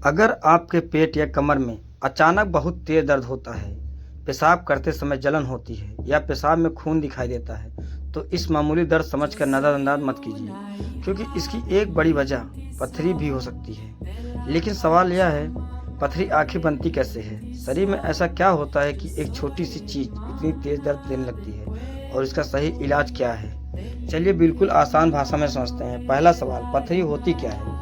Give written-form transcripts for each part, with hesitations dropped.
अगर आपके पेट या कमर में अचानक बहुत तेज दर्द होता है, पेशाब करते समय जलन होती है या पेशाब में खून दिखाई देता है, तो इस मामूली दर्द समझकर नज़रअंदाज मत कीजिए, क्योंकि इसकी एक बड़ी वजह पथरी भी हो सकती है। लेकिन सवाल यह है, पथरी आखिर बनती कैसे है? शरीर में ऐसा क्या होता है कि एक छोटी सी चीज़ इतनी तेज दर्द देने लगती है, और इसका सही इलाज क्या है? चलिए बिल्कुल आसान भाषा में समझते हैं। पहला सवाल, पथरी होती क्या है?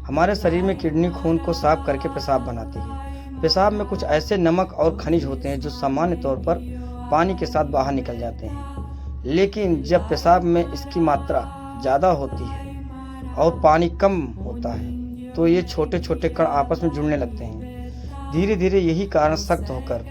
हमारे शरीर में किडनी खून को साफ करके पेशाब बनाती है। पेशाब में कुछ ऐसे नमक और खनिज होते हैं जो सामान्य तौर पर पानी के साथ बाहर निकल जाते हैं, लेकिन जब पेशाब में इसकी मात्रा ज़्यादा होती है और पानी कम होता है तो ये छोटे छोटे कण आपस में जुड़ने लगते हैं। धीरे धीरे यही कारण सख्त होकर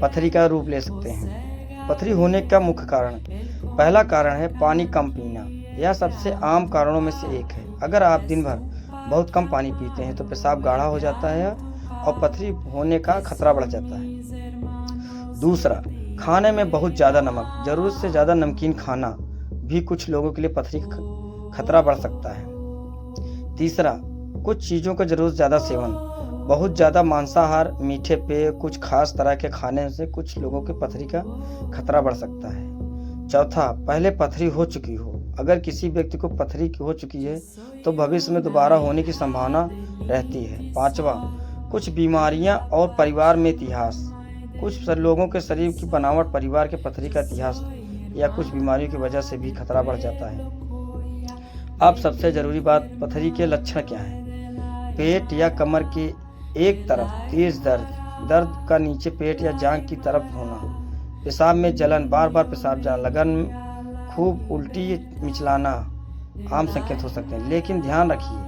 पथरी का रूप ले सकते हैं। पथरी होने का मुख्य कारण, पहला कारण है पानी कम पीना। यह सबसे आम कारणों में से एक है। अगर आप दिन भर बहुत कम पानी पीते हैं तो पेशाब गाढ़ा हो जाता है और पथरी होने का खतरा बढ़ जाता है। दूसरा, खाने में बहुत ज़्यादा नमक, ज़रूरत से ज़्यादा नमकीन खाना भी कुछ लोगों के लिए पथरी का खतरा बढ़ सकता है। तीसरा, कुछ चीज़ों का ज़रूरत ज़्यादा सेवन, बहुत ज़्यादा मांसाहार, मीठे पेय, कुछ खास तरह के खाने से कुछ लोगों के पथरी का खतरा बढ़ सकता है। चौथा, पहले पथरी हो चुकी हो। अगर किसी व्यक्ति को पथरी हो चुकी है तो भविष्य में दोबारा होने की संभावना रहती है। पांचवा, कुछ बीमारियां और परिवार में इतिहास, कुछ लोगों के शरीर की बनावट, परिवार के पथरी का इतिहास या कुछ बीमारियों की वजह से भी खतरा बढ़ जाता है। अब सबसे जरूरी बात, पथरी के लक्षण क्या है? पेट या कमर के एक तरफ तेज दर्द, दर्द का नीचे पेट या जांघ की तरफ होना, पेशाब में जलन, बार बार पेशाब जाना, लगन, खूब उल्टी, मिचलाना आम संकेत हो सकते हैं। लेकिन ध्यान रखिए,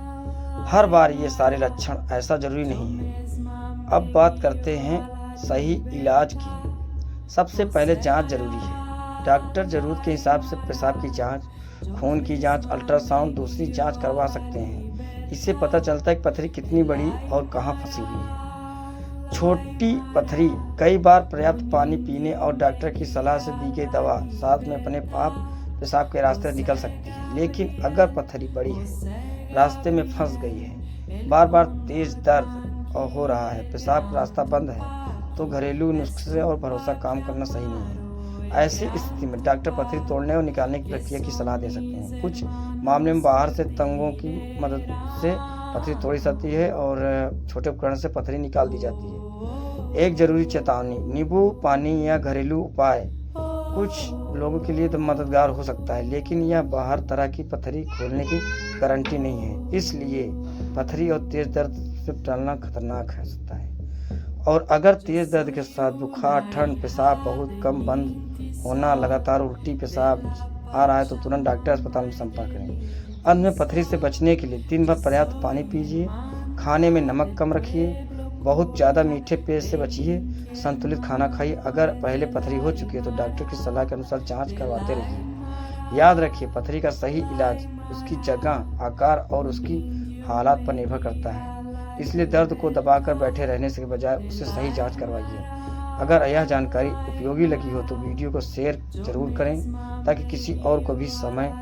हर बार ये सारे लक्षण ऐसा जरूरी नहीं है। अब बात करते हैं सही इलाज की। सबसे पहले जांच जरूरी है। डॉक्टर जरूरत के हिसाब से पेशाब की जांच, खून की जांच, अल्ट्रासाउंड, दूसरी जांच करवा सकते हैं। इससे पता चलता है कि पथरी कितनी बड़ी और कहाँ फंसी हुई है। छोटी पथरी कई बार पर्याप्त पानी पीने और डॉक्टर की सलाह से दी गई दवा साथ में अपने आप पेशाब के रास्ते निकल सकती है। लेकिन अगर पथरी बड़ी है, रास्ते में फंस गई है, बार बार तेज दर्द और हो रहा है, पेशाब का रास्ता बंद है, तो घरेलू नुस्खे और भरोसा काम करना सही नहीं है। ऐसी स्थिति में डॉक्टर पथरी तोड़ने और निकालने की प्रक्रिया की सलाह दे सकते हैं। कुछ मामले में बाहर से तंगों की मदद से पथरी तोड़ी जाती है और छोटे उपकरण से पथरी निकाल दी जाती है। एक जरूरी चेतावनी, नींबू पानी या घरेलू उपाय कुछ लोगों के लिए तो मददगार हो सकता है, लेकिन यह हर तरह की पथरी खोलने की गारंटी नहीं है। इसलिए पथरी और तेज दर्द से टलना खतरनाक हो सकता है। और अगर तेज दर्द के साथ बुखार, ठंड, पेशाब बहुत कम बंद होना, लगातार उल्टी, पेशाब आ रहा है तो तुरंत डॉक्टर अस्पताल में संपर्क करें। अंत में पथरी से बचने के लिए दिन भर पर्याप्त पानी पीजिए, खाने में नमक कम रखिए, बहुत ज़्यादा मीठे पेय से बचिए, संतुलित खाना खाइए। अगर पहले पथरी हो चुकी है तो डॉक्टर की सलाह के अनुसार जांच करवाते रहिए। याद रखिए, पथरी का सही इलाज उसकी जगह, आकार और उसकी हालात पर निर्भर करता है। इसलिए दर्द को दबाकर बैठे रहने से बजाय उससे सही जांच करवाइए। अगर यह जानकारी उपयोगी लगी हो तो वीडियो को शेयर जरूर करें ताकि किसी और को भी समय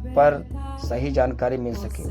पर सही जानकारी मिल सके।